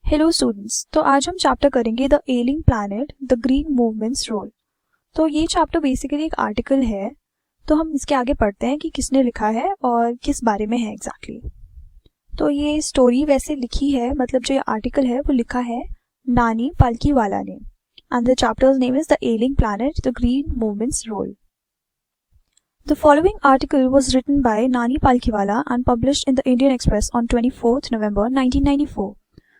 Hello students, तो आज हम चैप्टर करेंगे the ailing planet the green movement's role. तो ये चैप्टर बेसिकली एक आर्टिकल है। तो हम इसके आगे पढ़ते हैं कि किसने लिखा है और किस बारे में है एग्जैक्टली। तो ये स्टोरी वैसे लिखी है, मतलब जो ये आर्टिकल है वो लिखा है नानी पालकीवाला ने, and the chapter's name is the ailing planet the green movement's role. The following article was written by Nani Palkhiwala and published in the Indian Express on 24th November 1994.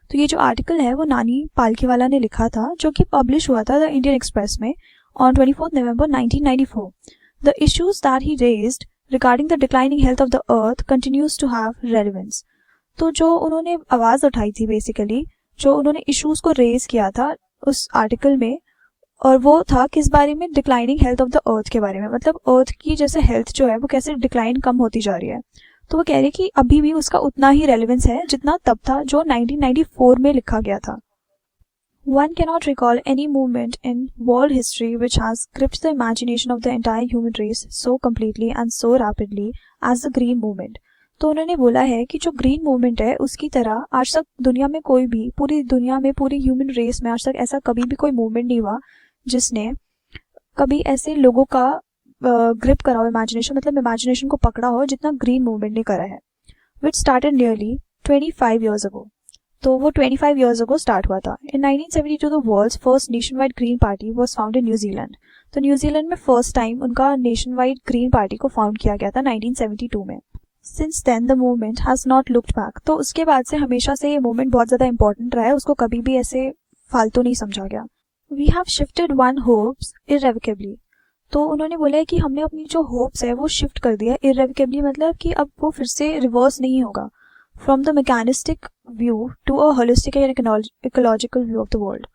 तो ये जो आर्टिकल है वो नानी पालकीवाला ने लिखा था, जो कि पब्लिश हुआ था द इंडियन एक्सप्रेस में on 24th November 1994. The issues that he raised regarding the declining health of the earth continues to have relevance. तो जो उन्होंने आवाज़ उठाई थी, बेसिकली जो उन्होंने इश्यूज को रेज किया था उस आर्टिकल में, और वो था किस बारे में, declining health of the earth के बारे में। मतलब अर्थ की जैसे हेल्थ जो है वो कैसे डिक्लाइन कम होती जा रही है। तो वो कह रहे कि अभी भी उसका उतना ही रेलेवेंस है जितना तब था जो 1994 में लिखा गया था। One cannot recall any movement in world history which has gripped the imagination of the entire human race so completely and so rapidly as the green movement. तो उन्होंने बोला है कि जो ग्रीन मूवमेंट है उसकी तरह आज तक दुनिया में कोई भी, पूरी दुनिया में, पूरी ह्यूमन रेस में आज तक ऐसा कभी भी कोई मूवमेंट नहीं हुआ जिसने कभी ऐसे लोगों का ग्रिप करा हो इमेजिनेशन, मतलब इमेजिनेशन को पकड़ा हो जितना ग्रीन मूवमेंट ने करा है, which started nearly 25 years ago. तो वो 25 years ago स्टार्ट हुआ था। In 1972 the world's first nationwide green party was found in New Zealand. तो न्यूजीलैंड में फर्स्ट टाइम उनका नेशन वाइड ग्रीन पार्टी को फाउंड किया गया था 1972 में। Since then the movement has not looked back. तो उसके बाद से हमेशा से ये मूवमेंट बहुत ज़्यादा इंपॉर्टेंट रहा है, उसको कभी भी ऐसे फालतू नहीं समझा गया। We have shifted one hopes irrevocably. तो उन्होंने बोला है कि हमने अपनी जो होप्स है वो शिफ्ट कर दिया इररेवोकेबली, मतलब कि अब वो फिर से रिवर्स नहीं होगा। From the mechanistic view to a holistic and ecological view of the world.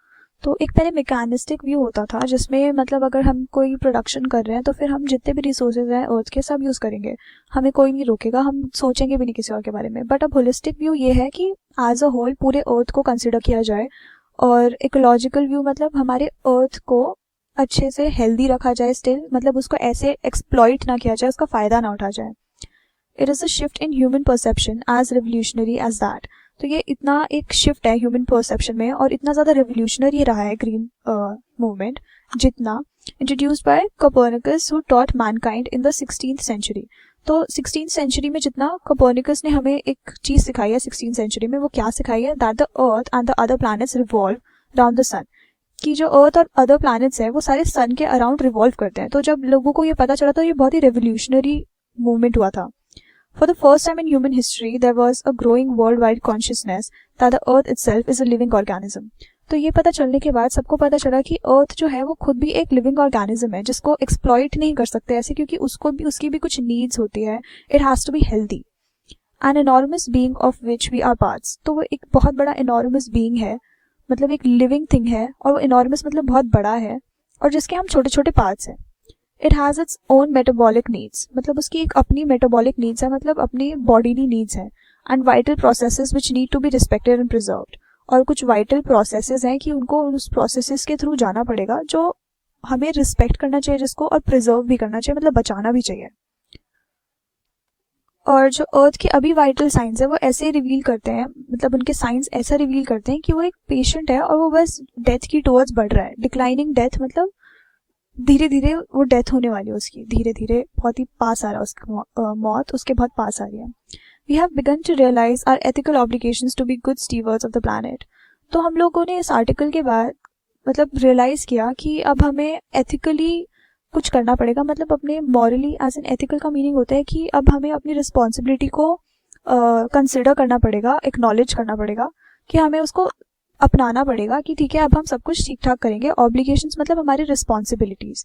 तो एक पहले मैकेनिस्टिक व्यू होता था जिसमें मतलब अगर हम कोई प्रोडक्शन कर रहे हैं तो फिर हम जितने भी रिसोर्सेज हैं अर्थ के सब यूज़ करेंगे, हमें कोई नहीं रोकेगा, हम सोचेंगे भी नहीं किसी और के बारे में। बट अब होलिस्टिक व्यू ये है कि एज अ होल पूरे अर्थ को कंसिडर किया जाए, और इकोलॉजिकल व्यू मतलब हमारे अर्थ को अच्छे से हेल्दी रखा जाए स्टिल, मतलब उसको ऐसे एक्सप्लॉइट ना किया जाए, उसका फ़ायदा ना उठा जाए। It is a shift in human perception as revolutionary as that. तो ये इतना एक शिफ्ट है ह्यूमन परसेप्शन में और इतना ज़्यादा रिवोल्यूशनरी रहा है ग्रीन मूवमेंट, जितना introduced by Copernicus who taught Mankind in the 16th century। तो 16th century में जितना कोपर्निकस ने हमें एक चीज़ सिखाई है 16th century में, वो क्या सिखाई है, that the earth and the other planets revolve around the sun. कि जो अर्थ और अदर प्लैनेट्स हैं वो सारे सन के अराउंड रिवॉल्व करते हैं। तो जब लोगों को ये पता चला तो ये बहुत ही रेवोल्यूशनरी मूवमेंट हुआ था। For the first time in human history there was a growing world wide consciousness that the earth itself is a living organism. तो ये पता चलने के बाद सबको पता चला कि अर्थ जो है वो खुद भी एक लिविंग ऑर्गेनिज्म है जिसको एक्सप्लॉइट नहीं कर सकते ऐसे, क्योंकि उसकी भी कुछ नीड्स होती है। It has to be healthy. An enormous being of which we are parts. तो वो एक बहुत बड़ा एनॉर्मस बीइंग है, मतलब एक लिविंग थिंग है, और वो एनॉर्मस मतलब बहुत बड़ा है, और जिसके हम छोटे छोटे पार्ट्स हैं। It has its own metabolic needs, मतलब उसकी एक अपनी मेटाबॉलिक नीड्स है, मतलब अपनी बॉडीली नीड्स हैं, and vital processes which need to be respected and preserved. और कुछ वाइटल प्रोसेसेस हैं कि उनको उस प्रोसेसेस के थ्रू जाना पड़ेगा जो हमें रिस्पेक्ट करना चाहिए जिसको, और प्रिजर्व भी करना चाहिए, मतलब बचाना भी चाहिए। और जो अर्थ के अभी वाइटल साइंस है वो ऐसे रिवील करते हैं, मतलब उनके साइंस ऐसा रिवील करते हैं कि वो एक पेशेंट है और वो बस डेथ की टुवर्ड्स बढ़ रहा है। डिक्लाइनिंग डेथ मतलब धीरे धीरे वो डेथ होने वाली है उसकी, धीरे धीरे बहुत ही पास आ रहा है उसका मौत उसके बहुत पास आ रही है। We have begun to realize our ethical obligations to be good stewards of the planet. तो हम लोगों ने इस आर्टिकल के बाद मतलब रियलाइज़ किया कि अब हमें एथिकली कुछ करना पड़ेगा, मतलब अपने मॉरली एज एन एथिकल का मीनिंग होता है कि अब हमें अपनी रिस्पॉन्सिबिलिटी को कंसिडर करना पड़ेगा, एक्नॉलेज करना पड़ेगा कि हमें उसको अपनाना पड़ेगा कि ठीक है अब हम सब कुछ ठीक ठाक करेंगे। ऑब्लिगेशंस मतलब हमारी रिस्पॉन्सिबिलिटीज़।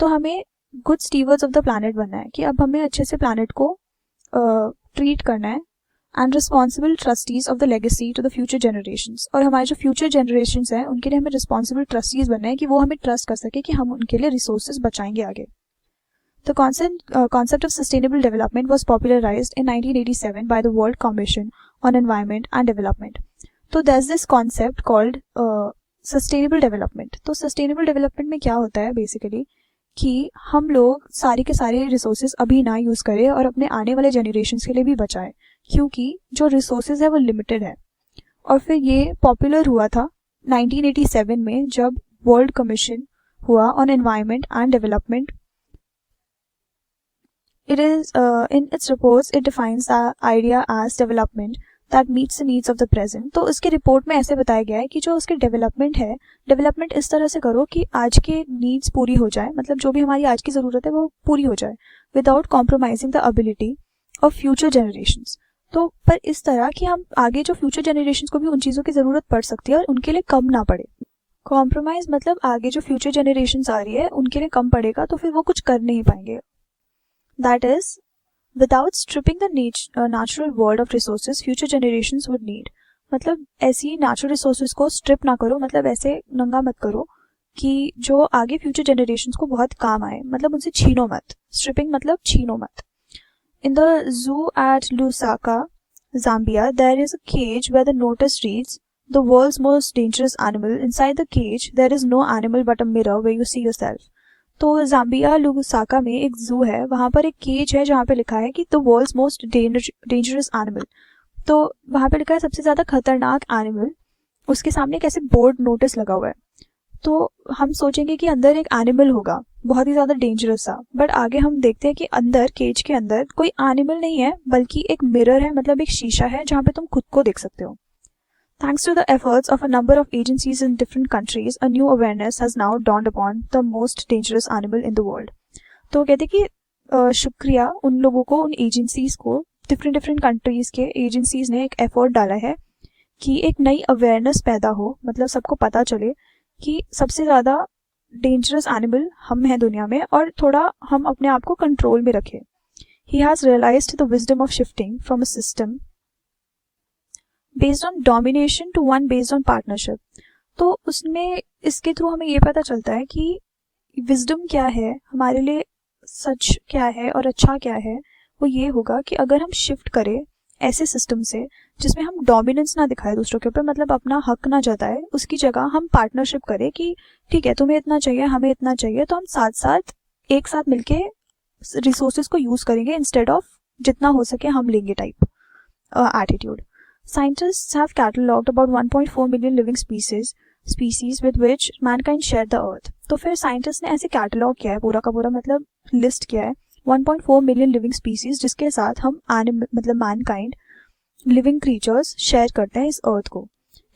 तो हमें good stewards of the planet बनना है कि अब हमें अच्छे से प्लानट को ट्रीट करना है, and responsible trustees of the legacy to the future generations. और हमारे जो फ्यूचर जनरेशंस हैं उनके लिए हमें रिस्पॉन्सिबल ट्रस्टीज बनना है कि वो हमें ट्रस्ट कर सके कि हम उनके लिए रिसोर्सेज बचाएंगे आगे। The concept of sustainable development was popularized in 1987 by the World Commission on Environment and Development. तो there's this concept called sustainable development. तो sustainable development में क्या होता है बेसिकली कि हम लोग सारे के सारे रिसोर्सेज अभी ना यूज़ करें और अपने आने वाले जनरेशन्स के लिए भी बचाएं, क्योंकि जो रिसोर्सेज है वो लिमिटेड है। और फिर ये पॉपुलर हुआ था 1987 में जब वर्ल्ड कमीशन हुआ on environment and development. It is in its reports it defines the idea as development that meets the needs of the present. तो उसके रिपोर्ट में ऐसे बताया गया है कि जो उसकी डेवलपमेंट है, डेवलपमेंट इस तरह से करो कि आज के नीड्स पूरी हो जाए, मतलब जो भी हमारी आज की ज़रूरत है वो पूरी हो जाए without compromising the ability of future generations. तो पर इस तरह कि हम आगे जो फ्यूचर जनरेशंस को भी उन चीज़ों की ज़रूरत पड़ सकती है और उनके लिए कम ना पड़े. कॉम्प्रोमाइज मतलब आगे जो फ्यूचर जनरेशंस आ रही है उनके लिए कम पड़ेगा तो फिर वो कुछ कर नहीं पाएंगे. That is, without stripping the natural world of resources future generations would need. मतलब ऐसी natural resources को strip ना करो, मतलब ऐसे नंगा मत करो कि जो आगे future generations को बहुत काम आए, मतलब उनसे छीनो मत. Stripping मतलब छीनो मत. In the zoo at Lusaka, Zambia, there is a cage where the notice reads, "The world's most dangerous animal. Inside the cage, there is no animal but a mirror where you see yourself." तो Zambia Lusaka में एक जू है, वहाँ पर एक cage है जहाँ पे लिखा है कि the world's most dangerous animal. तो वहाँ पे लिखा है सबसे ज़्यादा खतरनाक एनिमल. उसके सामने एक ऐसे बोर्ड नोटिस लगा हुआ है. तो हम सोचेंगे कि अंदर एक एनिमल होगा बहुत ही ज़्यादा डेंजरस सा, बट आगे हम देखते हैं कि अंदर केज के अंदर कोई एनिमल नहीं है बल्कि एक मिरर है, मतलब एक शीशा है जहाँ पे तुम खुद को देख सकते हो. Thanks to the efforts of a number of agencies in different countries, a new awareness has now dawned upon the most dangerous animal in the world. तो कहते कि शुक्रिया उन लोगों को, उन एजेंसीज को, डिफरेंट कंट्रीज के एजेंसीज ने एक एफर्ट डाला है कि एक नई अवेयरनेस पैदा हो, मतलब सबको पता चले कि सबसे ज़्यादा डेंजरस एनिमल हम हैं दुनिया में और थोड़ा हम अपने आप को कंट्रोल में रखें. He has realized the wisdom of shifting from a system based on domination to one based on partnership. तो उसमें इसके थ्रू हमें ये पता चलता है कि विजडम क्या है, हमारे लिए सच क्या है और अच्छा क्या है. वो ये होगा कि अगर हम शिफ्ट करें ऐसे सिस्टम से जिसमें हम डोमिनेंस ना दिखाए दूसरों के ऊपर, मतलब अपना हक ना जताए, उसकी जगह हम पार्टनरशिप करें कि ठीक है तुम्हें इतना चाहिए हमें इतना चाहिए, तो हम साथ साथ एक साथ मिलके रिसोर्सेज को यूज करेंगे इंस्टेड ऑफ जितना हो सके हम लेंगे type attitude. Scientists have catalogued about 1.4 million living species with which mankind share the earth. तो फिर साइंटिस्ट ने ऐसे कैटलॉग किया है पूरा का पूरा, मतलब लिस्ट किया है 1.4 मिलियन लिविंग स्पीसीज जिसके साथ हम मतलब मैनकाइंड लिविंग क्रीचर्स शेयर करते हैं इस अर्थ को.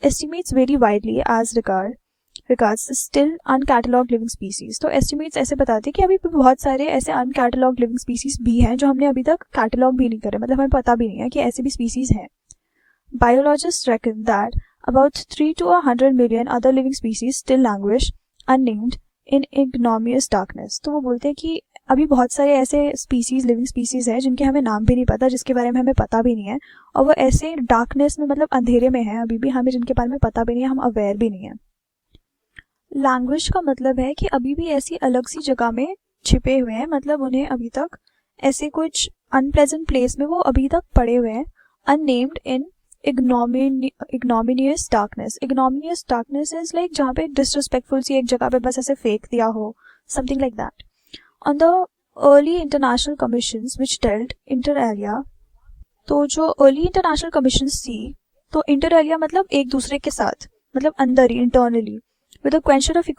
Estimates very widely as regards still uncatalogued living species. तो एस्टिमेट्स ऐसे बताते हैं कि अभी बहुत सारे ऐसे अनकैटलॉग्ड लिविंग स्पीसीज भी हैं जो हमने अभी तक कैटलॉग भी नहीं करे, मतलब हमें पता भी नहीं है कि ऐसे भी स्पीसीज हैं. Biologists reckon that about 3 to 100 million other living species still languish unnamed in ignominious darkness. तो वो बोलते हैं कि अभी बहुत सारे ऐसे स्पीसीज, लिविंग स्पीसीज हैं जिनके हमें नाम भी नहीं पता, जिसके बारे में हमें पता भी नहीं है, और वो ऐसे डार्कनेस में, मतलब अंधेरे में है अभी भी, हमें जिनके बारे में पता भी नहीं है, हम अवेयर भी नहीं है. लैंग्वेज का मतलब है कि अभी भी ऐसी अलग सी जगह में छिपे हुए हैं, मतलब उन्हें अभी तक ऐसे कुछ अनप्लेजेंट प्लेस में वो अभी तक पड़े हुए हैं. Unnamed in ignominious darkness. Ignominious darkness is like जहाँ पे disrespectful सी एक जगह पे बस ऐसे फेंक दिया हो, something like that. On the early international commissions which dealt inter alia, तो जो early international commissions थी, तो inter alia मतलब एक दूसरे के साथ, मतलब अंदर ही internally, with the question of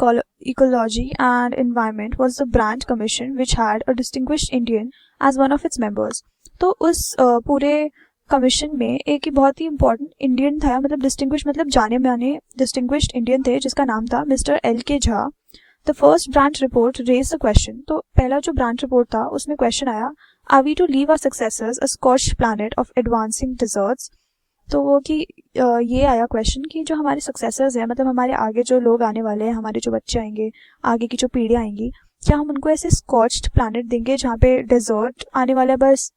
ecology and environment was the Brandt Commission which had a distinguished Indian as one of its members. तो उस पूरे कमीशन में एक बहुत ही इंपॉर्टेंट इंडियन था, मतलब डिस्टिंग्विश मतलब जाने माने डिस्टिंग्विश्ड इंडियन थे जिसका नाम था mister L.K. Jha. The first branch report raise the question. तो पहला जो ब्रांच रिपोर्ट था उसमें क्वेश्चन आया, are we to leave our successors a scorched planet of advancing deserts. तो वो कि ये आया क्वेश्चन कि जो हमारे सक्सेसर्स हैं, मतलब हमारे आगे जो लोग आने वाले हैं, हमारे जो बच्चे आएंगे, आगे की जो पीढ़ियाँ आएंगी, क्या हम उनको ऐसे स्कॉच्ड प्लैनेट देंगे जहाँ पे डिजर्ट आने वाला है, बस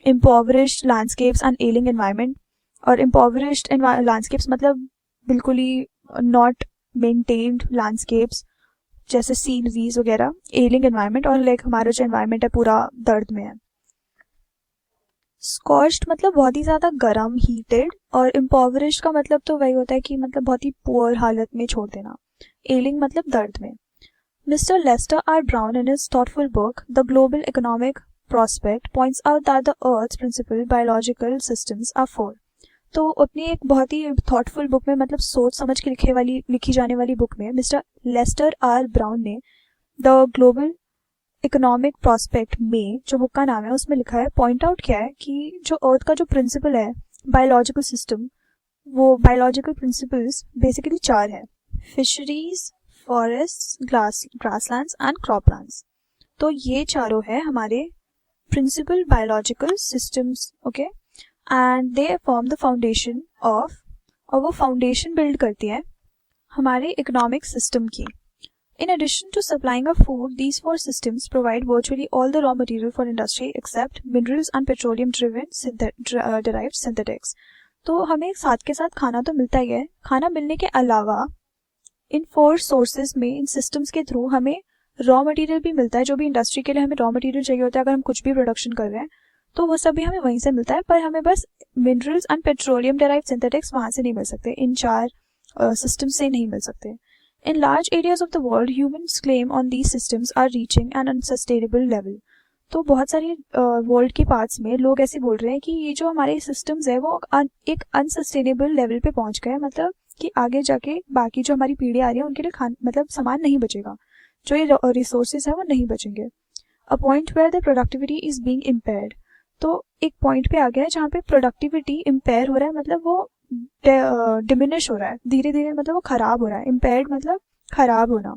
impoverished landscapes and ailing environment. और impoverished landscapes मतलब बिल्कुल ही not maintained landscapes जैसे सीनरीज वगैरह, ailing environment, और लाइक हमारा जो environment है पूरा दर्द में है. scorched मतलब बहुत ही ज़्यादा गर्म, heated, और impoverished का मतलब तो वही होता है कि मतलब बहुत ही poor हालत में छोड़ देना. ailing मतलब दर्द में. Mr. Lester R. Brown in his thoughtful book The Global Economic Prospect points out that the Earth's principal biological systems are four. तो अपनी एक बहुत ही थॉटफुल बुक में, मतलब सोच समझ के लिखी जाने वाली बुक में मिस्टर लेस्टर आर ब्राउन ने द ग्लोबल इकोनॉमिक प्रोस्पेक्ट में, जो बुक का नाम है, उसमें लिखा है, पॉइंट आउट किया है कि जो अर्थ का जो प्रिंसिपल है बायोलॉजिकल सिस्टम, वो बायोलॉजिकल प्रिंसिपल्स बेसिकली 4 है: fisheries, forest, grasslands and croplands. तो ये चारों है हमारे principal biological systems, okay, and they form the foundation of, और वो फाउंडेशन बिल्ड करती है हमारे इकोनॉमिक सिस्टम की। In addition to supplying of food, these 4 systems provide virtually all the raw material for industry except minerals and petroleum-driven derived synthetics. तो हमें साथ के साथ खाना तो मिलता ही है, खाना मिलने के अलावा इन 4 सोर्सेज में, इन सिस्टम्स के थ्रू हमें रॉ मटेरियल भी मिलता है। जो भी इंडस्ट्री के लिए हमें रॉ मटेरियल चाहिए होता है, अगर हम कुछ भी प्रोडक्शन कर रहे हैं तो वो सब भी हमें वहीं से मिलता है, पर हमें बस minerals and petroleum derived synthetics वहाँ से नहीं मिल सकते, इन 4 सिस्टम्स से नहीं मिल सकते। In large areas of the world, humans' claim on these systems are reaching an unsustainable level. तो बहुत सारी वर्ल्ड के पार्ट्स में लोग ऐसे बोल रहे हैं कि ये जो हमारे सिस्टम्स है वो एक अनसस्टेनेबल लेवल पे पहुंच गए, मतलब कि आगे जाके बाकी जो हमारी पीढ़ी आ रही है उनके लिए मतलब सामान नहीं बचेगा, जो ये रिसोर्सेज है वो नहीं बचेंगे। A point where the productivity is being impaired. तो एक पॉइंट पे आ गया है जहाँ पे प्रोडक्टिविटी इम्पेयर हो रहा है, मतलब वो डिमिनिश हो रहा है धीरे धीरे, मतलब वो खराब हो रहा है। इम्पेयर्ड मतलब खराब होना।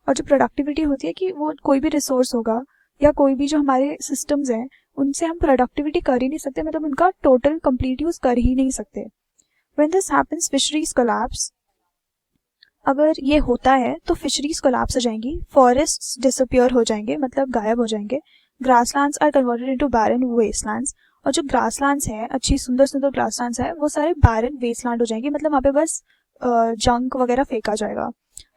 और जो प्रोडक्टिविटी होती है कि वो कोई भी रिसोर्स होगा या कोई भी जो हमारे सिस्टम्स हैं उनसे हम प्रोडक्टिविटी कर ही नहीं सकते, मतलब उनका टोटल कंप्लीट यूज कर ही नहीं सकते। When this happens fisheries collapse. अगर ये होता है तो फिशरीज कोलैप्स हो जाएंगी, फॉरेस्ट्स डिसअपियर हो जाएंगे, मतलब गायब हो जाएंगे, grasslands are converted into baron wastelands. और जो ग्रासलैंड्स हैं, अच्छी सुंदर सुंदर ग्रासलैंड्स हैं, वो सारे बैरन वेस्टलैंड हो जाएंगे, मतलब वहाँ पे बस जंक वगैरह फेंका जाएगा।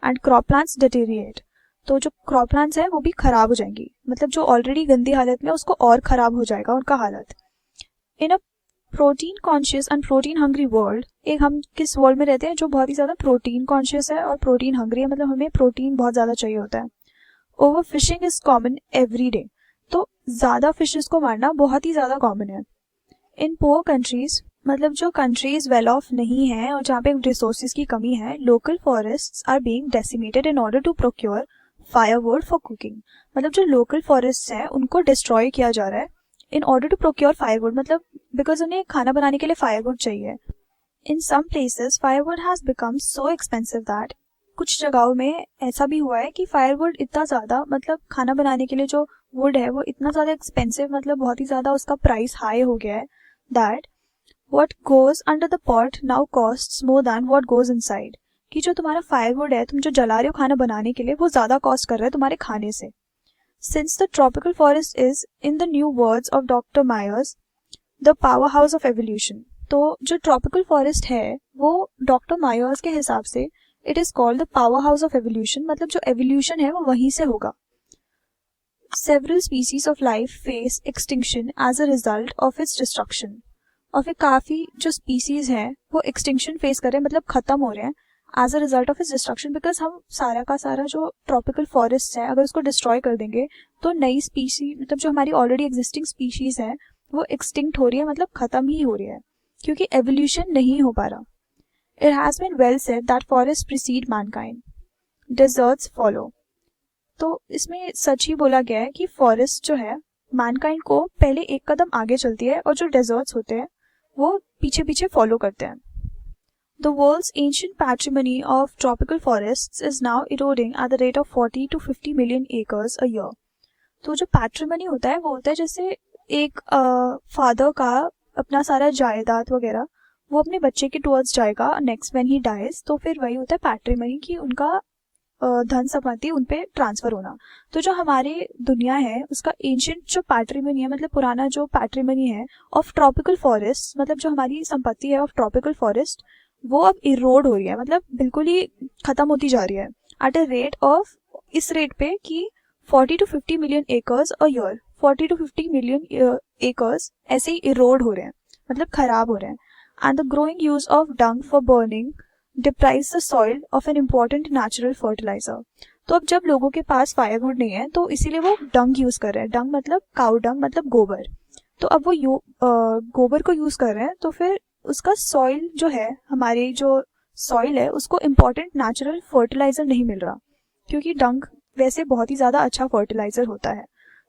And croplands deteriorate. तो जो क्रॉपलैंड्स हैं वो भी खराब हो जाएंगी, मतलब जो ऑलरेडी गंदी हालत में उसको और खराब हो जाएगा उनका हालत। In a protein conscious and protein hungry world, एक हम किस वर्ल्ड में रहते हैं जो बहुत ही ज़्यादा प्रोटीन कॉन्शियस है और प्रोटीन हंग्री है, मतलब हमें प्रोटीन बहुत ज़्यादा चाहिए होता है। Over fishing is common every day. तो ज़्यादा फिशेस को मारना बहुत ही ज़्यादा कॉमन है। इन पुअर कंट्रीज, मतलब जो कंट्रीज वेल ऑफ नहीं है और जहाँ पे रिसोर्सेज की कमी है, local forests are being decimated in order to procure firewood for cooking. मतलब जो लोकल फॉरेस्ट्स हैं उनको डिस्ट्रॉय किया जा रहा है in order to procure firewood, मतलब बिकॉज उन्हें खाना बनाने के लिए फायरवुड चाहिए। In some places firewood has become so expensive that, कुछ जगहों में ऐसा भी हुआ है कि फायरवुड इतना ज़्यादा, मतलब खाना बनाने के लिए जो वुड है वो इतना ज़्यादा एक्सपेंसिव, मतलब बहुत ही ज़्यादा उसका प्राइस हाई हो गया है, that what goes under the pot now costs more than what goes inside। कि जो तुम्हारा फायरवुड है, तुम जो जला रहे हो खाना बनाने के लिए, वो ज़्यादा कॉस्ट कर रहा है तुम्हारे खाने से। Since the tropical forest is, in the new words of Dr. Myers, the powerhouse of evolution। तो जो ट्रॉपिकल फॉरेस्ट है वो डॉक्टर मायर्स के हिसाब से it is called the power house of evolution, मतलब जो एवोल्यूशन है वो वहीं से होगा। Several species of life face extinction as a result of its destruction। और फिर काफ़ी जो स्पीसीज हैं वो एक्सटिंक्शन फेस कर रहे हैं, मतलब ख़त्म हो रहे हैं as a result of its destruction, because हम सारा का सारा जो ट्रॉपिकल फॉरेस्ट है अगर उसको डिस्ट्रॉय कर देंगे तो नई स्पीसी, मतलब जो हमारी ऑलरेडी एग्जिस्टिंग स्पीशीज है वो एक्सटिंक्ट हो रही है, मतलब ख़त्म ही हो रही है क्योंकि एवोल्यूशन नहीं हो पा रहा। It has been well said that forest precede mankind, deserts follow. तो इसमें सच ही बोला गया है कि फॉरेस्ट जो है मैनकाइंड को पहले एक कदम आगे चलती है और जो डेजर्ट्स होते हैं वो पीछे पीछे फॉलो करते हैं। The world's ancient patrimony of tropical forests is now eroding at the rate of 40 to 50 million acres a year। तो जो पैट्रिमनी होता है वो होता है जैसे एक फादर का अपना सारा जायदाद वगैरह वो अपने बच्चे के टुवर्ड्स जाएगा नेक्स्ट व्हेन ही डाइज, तो फिर वही होता है पैट्रिमनी की उनका धन संपत्ति उन पे ट्रांसफर होना। तो जो हमारी दुनिया है उसका एंशियंट जो पैट्रिमनी है, मतलब पुराना जो पैट्रिमनी है ऑफ ट्रॉपिकल फॉरेस्ट, मतलब जो हमारी संपत्ति है ऑफ ट्रॉपिकल फॉरेस्ट, वो अब इरोड हो रही है, मतलब बिल्कुल ही खत्म होती जा रही है एट अ रेट ऑफ, इस रेट पे कि 40 to 50 million acres a year, 40 to 50 million acres ऐसे ही इरोड हो रहे हैं, मतलब खराब हो रहे हैं। And the growing use of dung for burning deprives the soil of an important natural fertilizer। तो अब जब लोगों के पास फायरवुड नहीं है तो इसीलिए वो डंग यूज कर रहे हैं। डंग मतलब काउ डंग, मतलब गोबर। तो अब वो गोबर को यूज कर रहे हैं तो फिर उसका सॉइल जो है, हमारी जो सॉइल है उसको इम्पॉर्टेंट नेचुरल फर्टिलाइजर नहीं मिल रहा, क्योंकि डंक वैसे बहुत ही ज़्यादा अच्छा फर्टिलाइजर होता है,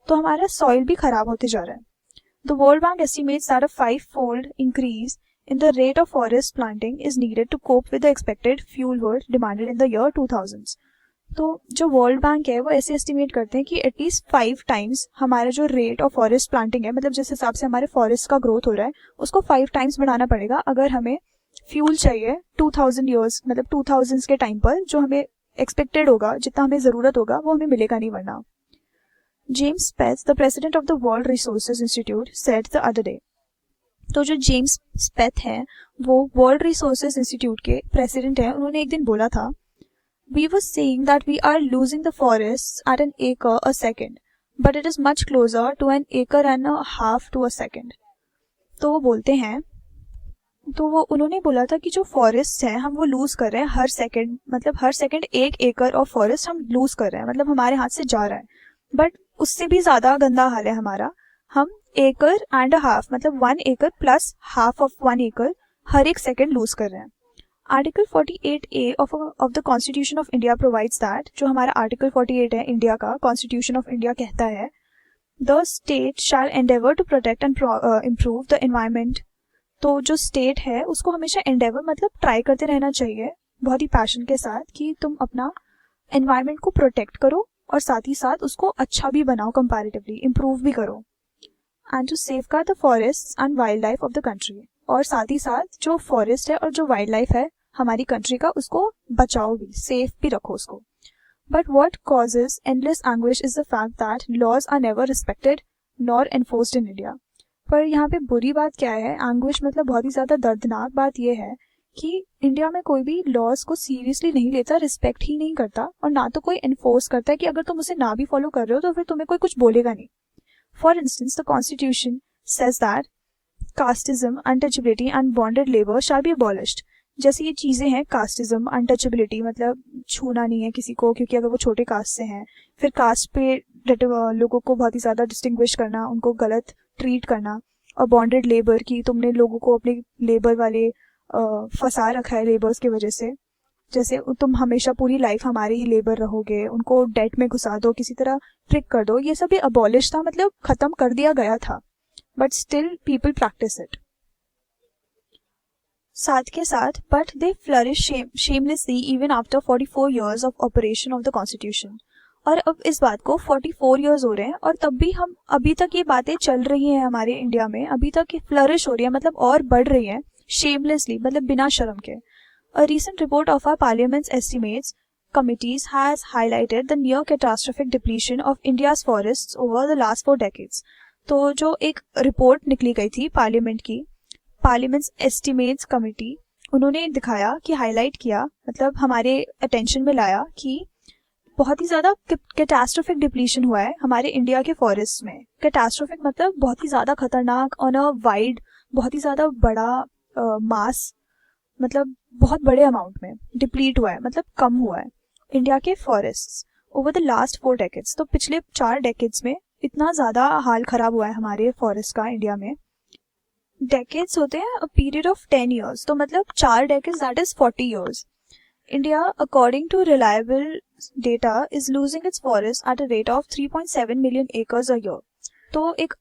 तो हमारा सॉइल भी खराब होते जा रहा है। The world bank estimates that a 5-fold increase in the rate of forest planting is needed to cope with the expected fuel wood demanded in the year 2000s। तो जो वर्ल्ड बैंक है वो ऐसे एस्टिमेट करते हैं कि at least 5 times हमारा जो रेट ऑफ फॉरेस्ट प्लांटिंग है, मतलब जिस हिसाब से हमारे फॉरेस्ट का ग्रोथ हो रहा है उसको 5 टाइम्स बढ़ाना पड़ेगा अगर हमें फ्यूल चाहिए 2000 ईयर्स, मतलब 2000s के टाइम पर जो हमें एक्सपेक्टेड होगा, जितना हमें ज़रूरत होगा वो हमें मिलेगा नहीं वरना। James Speth, the president of the world resources institute, said the other day. तो जो जेम्स स्पेथ हैं वो वर्ल्ड रिसोर्सेज इंस्टीट्यूट के प्रेसिडेंट हैं, उन्होंने एक दिन बोला था, We were saying that we are losing the forests at an acre a second, but it is much closer to an acre and a half to a second। तो वो बोलते हैं, तो वो उन्होंने बोला था कि जो फॉरेस्ट हैं हम वो लूज कर रहे हैं हर सेकंड, मतलब हर सेकंड 1 एकड़ ऑफ फॉरेस्ट हम लूज कर रहे हैं, मतलब हमारे हाथ से जा रहा है। बट उससे भी ज्यादा गंदा हाल है हमारा, हम एकड़ एंड अ हाफ, मतलब 1 एकड़ प्लस हाफ ऑफ 1 एकड़ हर एक सेकंड लूज कर रहे हैं। Article 48A of the constitution of India provides that, जो हमारा आर्टिकल 48 है इंडिया का, कॉन्स्टिट्यूशन ऑफ इंडिया कहता है, the state shall endeavour to protect and improve the environment. तो जो स्टेट है उसको हमेशा एंडेवर मतलब ट्राई करते रहना चाहिए बहुत ही पैशन के साथ कि तुम अपना एनवायरमेंट को प्रोटेक्ट करो और साथ ही साथ उसको अच्छा भी बनाओ, कंपैरेटिवली इम्प्रूव भी करो, and to safeguard the forest and wild life of the country. और साथ ही साथ जो फॉरेस्ट है और जो वाइल्ड लाइफ है हमारी कंट्री का, उसको बचाओ भी, सेफ भी रखो उसको। But what causes endless anguish is the fact that laws are never respected nor enforced in India. पर यहाँ पे बुरी बात क्या है, एंग्विश मतलब बहुत ही ज्यादा दर्दनाक बात यह है कि इंडिया में कोई भी लॉज को सीरियसली नहीं लेता, रिस्पेक्ट ही नहीं करता, और ना तो कोई एनफोर्स करता है कि अगर तुम उसे ना भी फॉलो कर रहे हो तो फिर तुम्हें कोई कुछ बोलेगा नहीं। For instance, the constitution says that casteism, untouchability and bonded labour shall be abolished. जैसे ये चीज़ें हैं, कास्टिज्म, अनटचेबिलिटी मतलब छूना नहीं है किसी को क्योंकि अगर वो छोटे कास्ट से हैं, फिर कास्ट पे लोगों को बहुत ही ज़्यादा डिस्टिंग्विश करना, उनको गलत ट्रीट करना, और बॉन्डेड लेबर की तुमने लोगों को अपने लेबर वाले फंसा रखा है लेबर्स की वजह से, जैसे तुम हमेशा पूरी लाइफ हमारे ही लेबर रहोगे, उनको डेट में घुसा दो, किसी तरह ट्रिक कर दो, ये सब भी अबॉलिश था, मतलब ख़त्म कर दिया गया था, but still people practice it. साथ के साथ but they flourish shamelessly even after 44 years of operation of the constitution. और अब इस बात को 44 years हो रहे हैं और तब भी हम अभी तक ये बातें चल रही हैं हमारे इंडिया में, अभी तक ये फ्लरिश हो रही है, मतलब और बढ़ रही है शेमलेसली, मतलब बिना शर्म के। A recent report of our parliament's estimates committees has highlighted the near catastrophic depletion of India's forests over the last 4 decades। तो जो एक रिपोर्ट निकली गई थी पार्लियामेंट की, पार्लियामेंट्स एस्टिमेट्स कमेटी, उन्होंने दिखाया कि हाईलाइट किया, मतलब हमारे अटेंशन में लाया कि बहुत ही ज़्यादा कैटास्ट्रोफिक डिप्लीशन हुआ है हमारे इंडिया के फॉरेस्ट में। कैटास्ट्रोफिक मतलब बहुत ही ज़्यादा खतरनाक, ऑन अ वाइड, बहुत ही ज़्यादा बड़ा मास, मतलब बहुत बड़े अमाउंट में डिप्लीट हुआ है, मतलब कम हुआ है इंडिया के forests over the last 4 decades। तो पिछले 4 decades में इतना ज़्यादा हाल ख़राब हुआ है हमारे फॉरेस्ट का इंडिया में। डेकेड्स होते हैं अ पीरियड ऑफ 10 years, तो मतलब 4 decades that is 40 years। India according to reliable data is losing its forest at a rate of 3.7 million acres a year। तो एक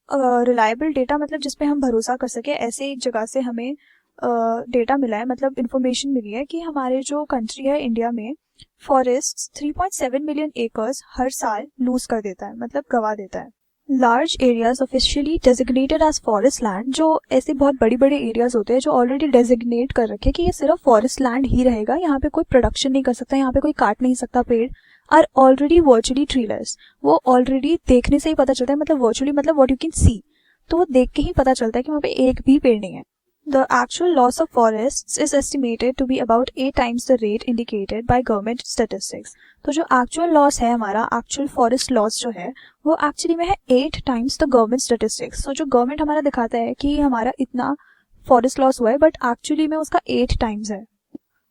रिलायबल डेटा मतलब जिसपे हम भरोसा कर सके, ऐसे एक जगह से हमें डेटा मिला है, मतलब इंफॉर्मेशन मिली है कि हमारे जो कंट्री है इंडिया में फॉरेस्ट 3.7 million acres हर साल लूज कर देता है, मतलब गवा देता है। Large areas officially designated as forest land, जो ऐसे बहुत बड़े बड़े एरियाज होते हैं जो ऑलरेडी डेजिग्नेट कर रखे कि ये सिर्फ फॉरेस्ट लैंड ही रहेगा, यहाँ पे कोई प्रोडक्शन नहीं कर सकता, यहाँ पे कोई काट नहीं सकता पेड़, आर ऑलरेडी वर्चुअली ट्रीलेस। वो ऑलरेडी देखने से ही पता चलता है, मतलब वर्चुअली मतलब व्हाट यू कैन सी, तो वो देख के ही पता चलता है कि वहाँ पे एक भी पेड़ नहीं है। The actual loss of forests is estimated to be about 8 times the rate indicated by government statistics। तो जो actual loss है हमारा, actual forest loss जो है वो actually में है 8 times the government statistics। तो जो government हमारा दिखाता है कि हमारा इतना forest loss हुआ है, but actually में उसका 8 times है।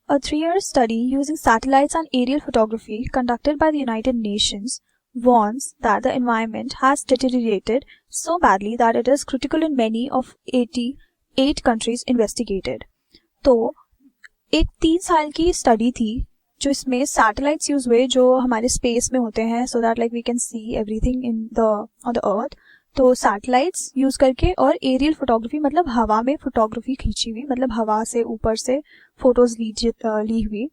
A 3-year study using satellites and aerial photography conducted by the United Nations warns that the environment has deteriorated so badly that it is critical in many of 80 8 countries investigated. तो एक 3 साल की study थी जो इसमें satellites use हुए जो हमारे स्पेस में होते हैं, so that like we can see everything in the on the earth. तो सैटेलाइट्स यूज करके और एरियल फोटोग्राफी मतलब हवा में फोटोग्राफी खींची हुई, मतलब हवा से ऊपर से फोटोज ली हुई,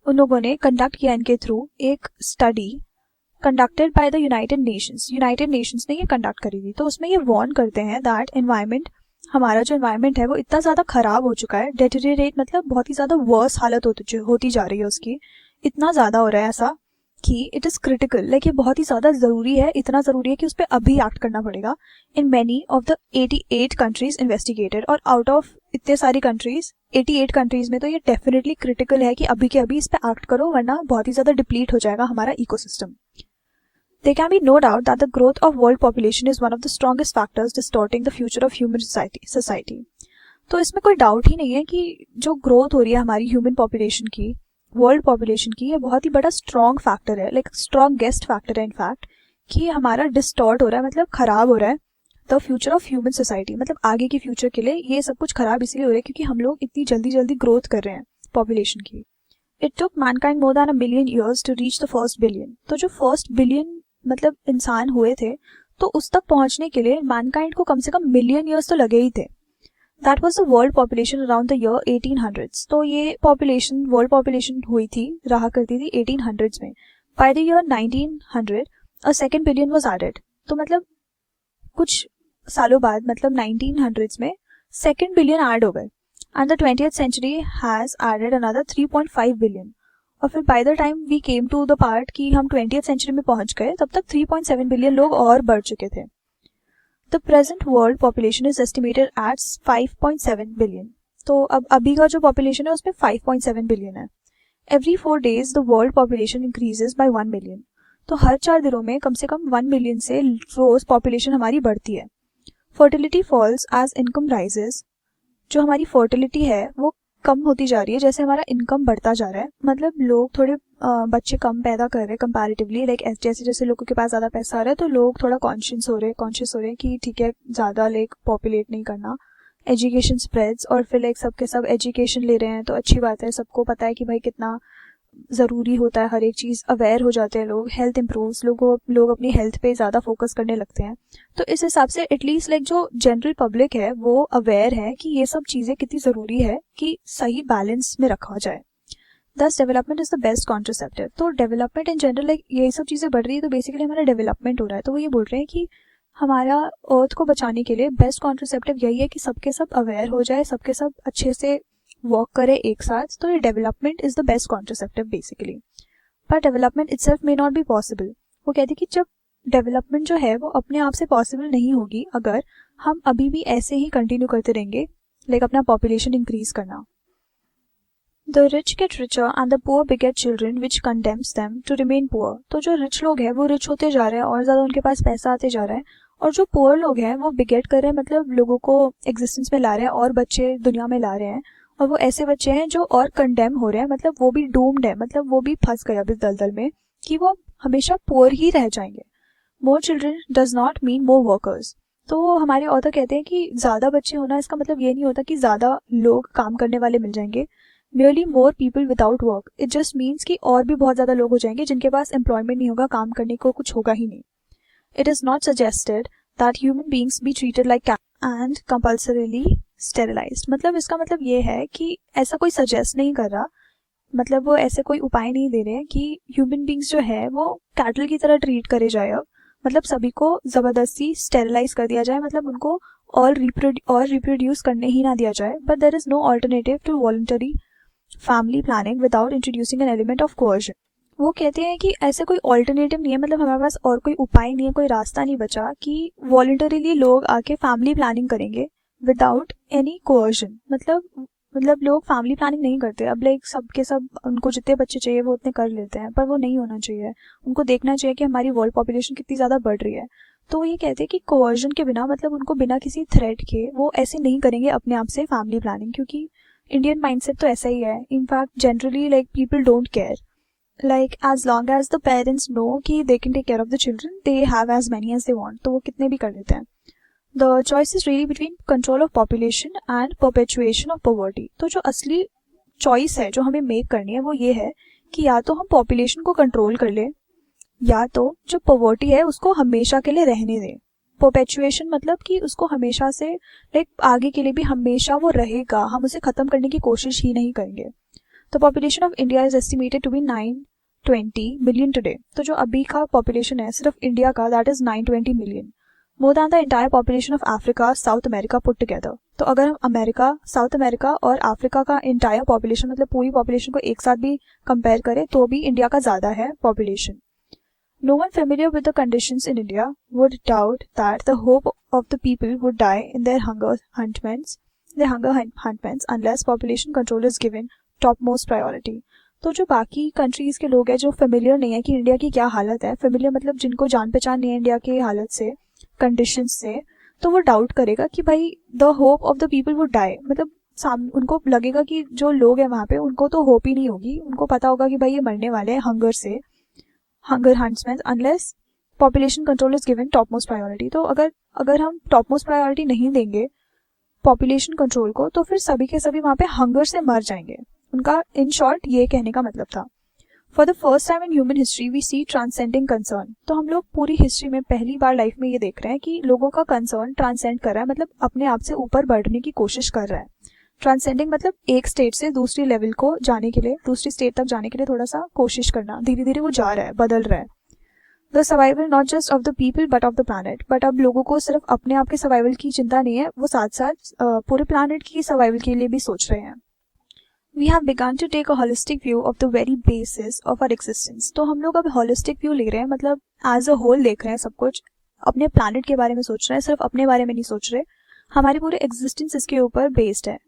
उन लोगों ने कंडक्ट किया इनके थ्रू एक study conducted by the United Nations ने ये कंडक्ट करी थी। तो उसमें ये वार्न करते हैं दैट एनवायरनमेंट, हमारा जो एनवायरनमेंट है वो इतना ज़्यादा ख़राब हो चुका है, डेटेरिएट मतलब बहुत ही ज़्यादा वर्स हालत होती जा रही है उसकी, इतना ज़्यादा हो रहा है ऐसा कि इट इज़ क्रिटिकल, लाइक ये बहुत ही ज़्यादा ज़रूरी है, इतना ज़रूरी है कि उस पर अभी एक्ट करना पड़ेगा। In many of the 88 countries investigated, और आउट ऑफ इतने सारी कंट्रीज 88 कंट्रीज में तो ये डेफिनेटली क्रिटिकल है कि अभी के अभी इस पर एक्ट करो, वरना बहुत ही ज़्यादा डिप्लीट हो जाएगा हमारा ecosystem. There can be no doubt that the growth of world population is one of the strongest factors distorting the future of human society. तो इसमें कोई डाउट ही नहीं है कि जो ग्रोथ हो रही है हमारी ह्यूमन पॉपुलेशन की, वर्ल्ड पॉपुलेशन की, ये बहुत ही बड़ा स्ट्रॉन्ग फैक्टर है, लाइक स्ट्रॉन्गेस्ट फैक्टर है इनफैक्ट, कि हमारा डिस्टॉर्ट हो रहा है, मतलब खराब हो रहा है the future of human society, मतलब आगे के फ्यूचर के लिए ये सब कुछ खराब इसलिए हो रहा है क्योंकि हम लोग इतनी जल्दी जल्दी ग्रोथ कर रहे हैं पॉपुलेशन की। It took mankind more than 1 million years to reach the first billion. तो जो फर्स्ट बिलियन मतलब इंसान हुए थे, तो उस तक पहुंचने के लिए मैनकाइंड को कम से कम मिलियन ईयर्स तो लगे ही थे। That was the world population around the year 1800s। तो ये पॉपुलेशन, वर्ल्ड पॉपुलेशन हुई थी, रहा करती थी 1800s में। By the year 1900 a second billion was added. तो मतलब कुछ सालों बाद, मतलब 1900s में सेकंड बिलियन ऐड हो गए, and the 20th century has added another 3.5 billion. और फिर by the time we came to the part कि हम 20th century में पहुंच गए, तब तक 3.7 बिलियन लोग और बढ़ चुके थे। The present world population is estimated at 5.7 billion. तो अब अभी का जो पॉपुलेशन है उसमें 5.7 बिलियन है। Every 4 days the world population increases by 1 million. तो हर 4 दिनों में कम से कम 1 मिलियन से रोज पॉपुलेशन हमारी बढ़ती है। Fertility falls as income rises. जो हमारी फर्टिलिटी है वो कम होती जा रही है जैसे हमारा इनकम बढ़ता जा रहा है, मतलब लोग थोड़े बच्चे कम पैदा कर रहे हैं कंपैरेटिवली, लाइक जैसे जैसे लोगों के पास ज़्यादा पैसा आ रहा है तो लोग थोड़ा कॉन्शियस हो रहे हैं कि ठीक है ज़्यादा लाइक पॉपुलेट नहीं करना। एजुकेशन स्प्रेड्स, और फिर लाइक सबके सब एजुकेशन ले रहे हैं तो अच्छी बात है, सबको पता है कि भाई कितना ज़रूरी होता है हर एक चीज़, अवेयर हो जाते हैं लोग, हेल्थ इम्प्रूव्स, लोग अपनी हेल्थ पे ज़्यादा फोकस करने लगते हैं। तो इस हिसाब से एटलीस्ट लाइक जो जनरल पब्लिक है वो अवेयर है कि ये सब चीज़ें कितनी ज़रूरी है कि सही बैलेंस में रखा जाए। दस development is the best contraceptive. तो डेवलपमेंट इन जनरल लाइक यही सब चीज़ें बढ़ रही है तो बेसिकली हमारा डेवलपमेंट हो रहा है। तो वो ये बोल रहे हैं कि हमारा अर्थ को बचाने के लिए बेस्ट कॉन्ट्रासेप्टिव यही है कि सबके सब अवेयर हो जाए, सबके सब अच्छे से वर्क करे एक साथ। तो ये development is the best contraceptive basically. पर development itself may not be possible. वो कहती है कि जब डेवलपमेंट जो है वो अपने आप से पॉसिबल नहीं होगी अगर हम अभी भी ऐसे ही कंटिन्यू करते रहेंगे, लाइक अपना पॉपुलेशन इंक्रीज करना। The rich get richer and the poor beget children which condemns them to remain poor. तो जो रिच लोग हैं वो रिच होते जा रहे हैं और ज़्यादा उनके पास पैसा आते जा रहा है, और जो पुअर लोग हैं वो बिगेट कर रहे हैं, मतलब लोगों को एग्जिस्टेंस में ला रहे हैं और बच्चे दुनिया में ला रहे हैं, और वो ऐसे बच्चे हैं जो और कंडेम हो रहे हैं, मतलब वो भी डूम्ड है, मतलब वो भी फंस गए अभी दलदल में कि वो हमेशा पुअर ही रह जाएंगे। More children does not mean more workers. तो हमारे ऑथर कहते हैं कि ज़्यादा बच्चे होना इसका मतलब ये नहीं होता कि ज़्यादा लोग काम करने वाले मिल जाएंगे, merely more people without work. It just means कि और भी बहुत ज़्यादा लोग हो जाएंगे जिनके पास एम्प्लॉयमेंट नहीं होगा, काम करने को कुछ होगा ही नहीं। It is not suggested that human beings be treated like cattle and compulsorily sterilized. मतलब इसका मतलब ये है कि ऐसा कोई सजेस्ट नहीं कर रहा, मतलब वो ऐसे कोई उपाय नहीं दे रहे हैं कि ह्यूमन बींग्स जो है वो कैटल की तरह ट्रीट करे जाए अब, मतलब सभी को ज़बरदस्ती स्टेरिलाइज कर दिया जाए, मतलब उनको और रिप्रोड्यूस करने ही ना दिया जाए। But there is no alternative to voluntary family planning without introducing an element of coercion. वो कहते हैं कि ऐसे कोई ऑल्टरनेटिव नहीं है, मतलब हमारे पास और कोई उपाय नहीं है, कोई रास्ता नहीं बचा कि वॉलंटरीली लोग आके फैमिली प्लानिंग करेंगे विदाउट एनी कोअर्जन। मतलब लोग फैमिली प्लानिंग नहीं करते अब, लाइक सबके सब उनको जितने बच्चे चाहिए वो उतने कर लेते हैं, पर वो नहीं होना चाहिए। उनको देखना चाहिए कि हमारी वर्ल्ड पॉपुलेशन कितनी ज़्यादा बढ़ रही है। तो वो ये कहते हैं कि कोअर्जन के बिना, मतलब उनको बिना किसी थ्रेट के वो ऐसे नहीं करेंगे अपने आप से फैमिली प्लानिंग, क्योंकि इंडियन माइंडसेट तो ऐसा ही है। In fact generally like people don't care, like as long as the parents know कि they can take care of the children, they have as many as they want, तो वो कितने भी कर लेते हैं। The choice is really between control of population and perpetuation of poverty. तो जो असली चॉइस है जो हमें मेक करनी है वो ये है कि या तो हम पॉपुलेशन को कंट्रोल कर ले, या तो जो पॉवर्टी है उसको हमेशा के लिए रहने दें। परपेचुएशन मतलब कि उसको हमेशा से लाइक आगे के लिए भी हमेशा वो रहेगा, हम उसे खत्म करने की कोशिश ही नहीं करेंगे। तो population of India is estimated to be 920 million today. तो जो अभी का पॉपुलेशन है सिर्फ इंडिया का, that is 920 million, more than the entire population of Africa, South America put together. तो अगर हम अमेरिका, साउथ अमेरिका और अफ्रीका का एंटायर पॉपुलेशन मतलब पूरी पॉपुलेशन को एक साथ भी कंपेयर करें तो भी इंडिया का ज़्यादा है population. No one familiar with the conditions in India would doubt that the hope of the people would die in their hunger huntments unless population control is given topmost priority। तो जो बाकी countries के लोग हैं जो familiar नहीं है कि इंडिया की क्या हालत है, फेमिलियर मतलब जिनको जान पहचान नहीं है इंडिया की हालत से, कंडीशंस से, तो वो डाउट करेगा कि भाई the hope of the people would die, मतलब उनको लगेगा कि जो लोग हैं वहाँ पे उनको तो होप ही नहीं होगी, उनको पता होगा कि भाई ये मरने वाले हैं हंगर से, hunger huntsman, unless population control is given top most priority. तो अगर हम टॉप मोस्ट प्रायोरिटी नहीं देंगे पॉपुलेशन कंट्रोल को तो फिर सभी के सभी वहाँ पे हंगर से मर जाएंगे। उनका इन शॉर्ट ये कहने का मतलब था। For the first time in human history we see transcending concern. तो हम लोग पूरी हिस्ट्री में पहली बार लाइफ में ये देख रहे हैं कि लोगों का कंसर्न ट्रांसेंड कर रहा है, मतलब अपने आप से ऊपर बढ़ने की कोशिश कर रहा है। ट्रांसेंडिंग मतलब एक स्टेट से दूसरी लेवल को जाने के लिए, दूसरी स्टेट तक जाने के लिए थोड़ा सा कोशिश करना, धीरे धीरे वो जा रहा है, बदल रहा है। The survival not just of the people but of the planet. But अब लोगों को सिर्फ अपने आप के सर्वाइवल की चिंता नहीं है, वो साथ साथ पूरे प्लानट की सर्वाइवल के लिए भी सोच रहे हैं। We have begun to take a holistic view of the very basis of our existence. तो हम लोग अब होलिस्टिक व्यू ले रहे हैं, मतलब एज अ होल देख रहे हैं सब कुछ, अपने प्लानट के बारे में सोच रहे हैं, सिर्फ अपने बारे में नहीं सोच रहे, हमारी पूरे एग्जिस्टेंस इसके ऊपर बेस्ड है।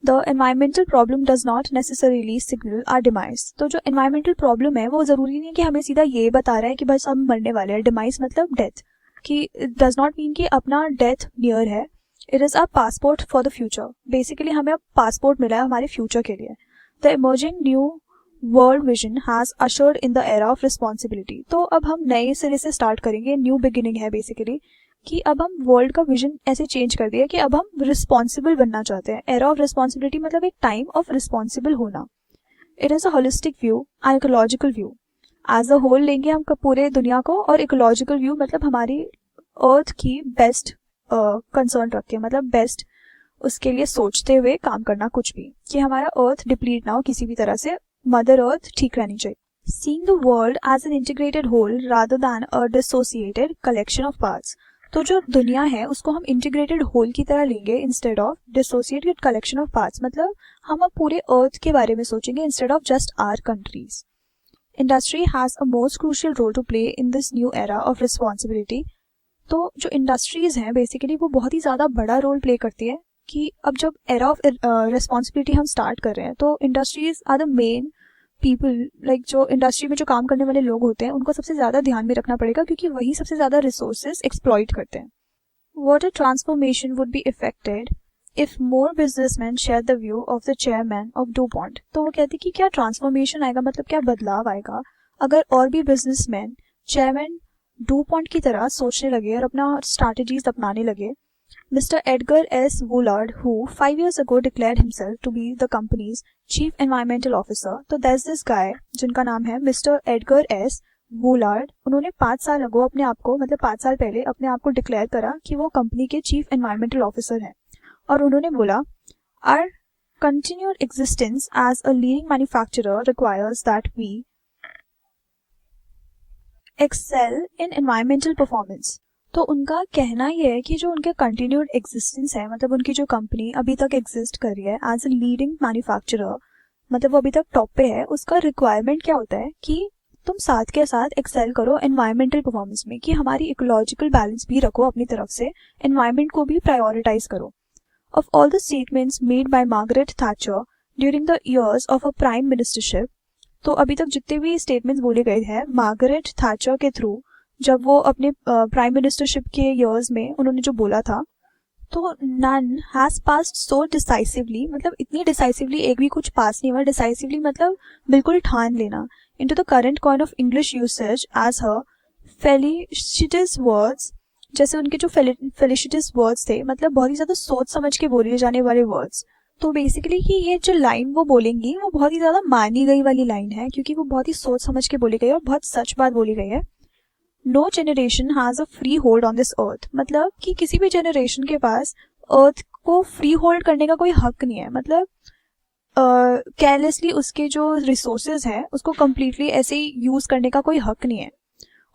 The environmental problem does not necessarily signal our demise. तो जो एनवायरमेंटल प्रॉब्लम है वो जरूरी नहीं है कि हमें सीधा ये बता रहा है कि बस हम मरने वाले हैं। डिमाइस मतलब डेथ, कि डज नॉट मीन कि अपना डेथ नियर है। It is a passport for the future. Basically हमें अब पासपोर्ट मिला है हमारे फ्यूचर के लिए। The emerging new world vision has ushered in the era of responsibility. तो अब हम नए सिरे से स्टार्ट करेंगे, न्यू बिगिनिंग है बेसिकली, कि अब हम वर्ल्ड का विजन ऐसे चेंज कर दिया कि अब हम रिस्पॉन्सिबल बनना चाहते हैं। एरा ऑफ रिस्पॉन्सिबिलिटी मतलब एक टाइम ऑफ रिस्पॉन्सिबल होना। It is a holistic view, an ecological view. As a whole लेंगे हम पूरे दुनिया को, और इकोलॉजिकल व्यू मतलब हमारी अर्थ की बेस्ट कंसर्न रख के, मतलब बेस्ट उसके लिए सोचते हुए काम करना कुछ भी, कि हमारा अर्थ डिप्लीट ना हो किसी भी तरह से, मदर अर्थ ठीक रहनी चाहिए। Seeing the world as an integrated whole rather than a dissociated collection of parts. तो जो दुनिया है उसको हम इंटीग्रेटेड होल की तरह लेंगे instead of dissociated collection of parts. मतलब हम अब पूरे अर्थ के बारे में सोचेंगे instead of just our countries. Industry has a most crucial role to play in this new era of responsibility. तो जो इंडस्ट्रीज हैं बेसिकली वो बहुत ही ज़्यादा बड़ा रोल प्ले करती है, कि अब जब एरा ऑफ रिस्पॉन्सिबिलिटी हम स्टार्ट कर रहे हैं तो industries are the main people, like जो इंडस्ट्री में जो काम करने वाले लोग होते हैं उनको सबसे ज़्यादा ध्यान में रखना पड़ेगा, क्योंकि वही सबसे ज़्यादा रिसोर्सेज एक्सप्लॉइट करते हैं। Water transformation would be affected if more businessman share the view of the chairman of DuPont. तो वो कहते हैं कि क्या ट्रांसफॉर्मेशन आएगा, मतलब क्या बदलाव आएगा अगर और भी बिजनेसमैन चेयरमैन डूपॉन्ट की तरह सोचने लगे और अपना स्ट्रैटेजीज अपनाने लगे। Mr. Edgar S. Woolard, who 5 years ago declared himself to be the company's chief environmental officer, तो there's this guy जिनका नाम है Mr. Edgar S. Woolard। उन्होंने 5 साल अगो अपने आप को, मतलब 5 साल पहले अपने आप को डिक्लेयर करा कि वो कंपनी के चीफ एनवायरमेंटल ऑफिसर हैं, और उन्होंने बोला our continued existence as a leading manufacturer requires that we excel in environmental performance। तो उनका कहना यह है कि जो उनके कंटिन्यूड एग्जिस्टेंस है, मतलब उनकी जो कंपनी अभी तक एग्जिस्ट कर रही है एज ए लीडिंग मैन्युफैक्चरर, मतलब वो अभी तक टॉप पे है, उसका रिक्वायरमेंट क्या होता है कि तुम साथ के साथ एक्सेल करो एनवायरमेंटल परफॉर्मेंस में, कि हमारी इकोलॉजिकल बैलेंस भी रखो अपनी तरफ से, एनवायरमेंट को भी प्रायोरिटाइज करो। Of all the statements made by Margaret Thatcher during the years of a prime ministership. तो अभी तक जितने भी स्टेटमेंट्स बोले गए हैं मार्गरेट थैचर के थ्रू, जब वो अपने प्राइम मिनिस्टरशिप के ईयर्स में उन्होंने जो बोला था, तो none has passed so decisively, मतलब इतनी डिसाइसिवली एक भी कुछ पास नहीं हुआ। डिसाइसिवली मतलब बिल्कुल ठान लेना, into the current coin of English usage as her felicitous words जैसे उनके जो फेलिशिटस वर्ड्स थे, मतलब बहुत ही ज़्यादा सोच समझ के बोले जाने वाले वर्ड्स। तो बेसिकली कि ये जो लाइन वो बोलेंगी वो बहुत ही ज़्यादा मानी गई वाली लाइन है, क्योंकि वो बहुत ही सोच समझ के बोली गई है और बहुत सच बात बोली गई है। No generation has a free hold on this earth, मतलब कि किसी भी जनरेशन के पास अर्थ को फ्री होल्ड करने का कोई हक नहीं है, मतलब केयरलेसली उसके जो रिसोर्सेज हैं उसको कम्प्लीटली ऐसे ही यूज़ करने का कोई हक नहीं है।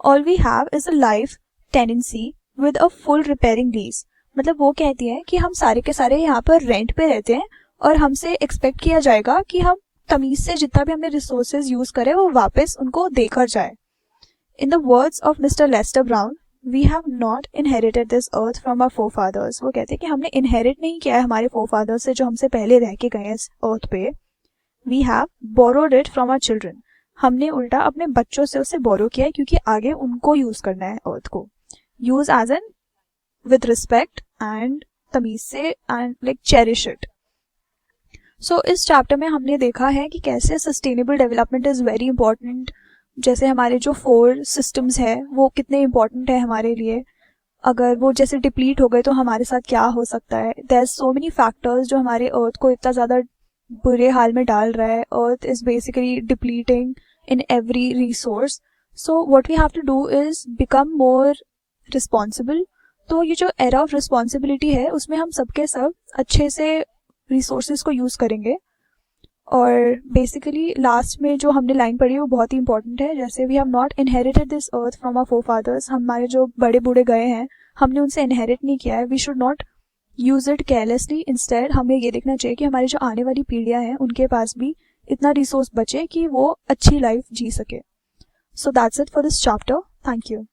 All we have is a life tenancy with a full repairing lease, मतलब वो कहती है कि हम सारे के सारे यहाँ पर रेंट पे रहते हैं और हमसे एक्सपेक्ट किया जाएगा कि हम तमीज से जितना भी हमने रिसोर्सेज यूज करे वो वापस उनको देकर जाए। In the words of mister Lester Brown, we have not inherited this earth from our forefathers, वो कहते हैं कि हमने इनहेरिट नहीं किया है हमारे फोरफादर्स से जो हमसे पहले रह के गए हैं इस अर्थ पे। We have borrowed it from our children, हमने उल्टा अपने बच्चों से उसे बोरो किया है क्योंकि आगे उनको यूज करना है अर्थ को, use as an with respect and तमीज से and like cherish it. So इस चैप्टर में हमने देखा है कि कैसे sustainable development is very important, जैसे हमारे जो 4 सिस्टम्स है वो कितने इंपॉर्टेंट है हमारे लिए, अगर वो जैसे डिप्लीट हो गए तो हमारे साथ क्या हो सकता है। There are so many factors जो हमारे अर्थ को इतना ज़्यादा बुरे हाल में डाल रहा है। Earth is basically depleting in every resource, so what we have to do is become more responsible. तो ये जो एरा ऑफ रिस्पॉन्सिबिलिटी है उसमें हम सबके सब अच्छे से रिसोर्सेज को यूज़ करेंगे। और बेसिकली लास्ट में जो हमने लाइन पढ़ी वो बहुत ही इंपॉर्टेंट है, जैसे we have not inherited this earth from our forefathers, हमारे जो बड़े बूढ़े गए हैं हमने उनसे इनहेरिट नहीं किया है। We should not use it carelessly, instead हमें ये देखना चाहिए कि हमारी जो आने वाली पीढ़ियाँ हैं उनके पास भी इतना रिसोर्स बचे कि वो अच्छी लाइफ जी सके। So that's it for this chapter. Thank you.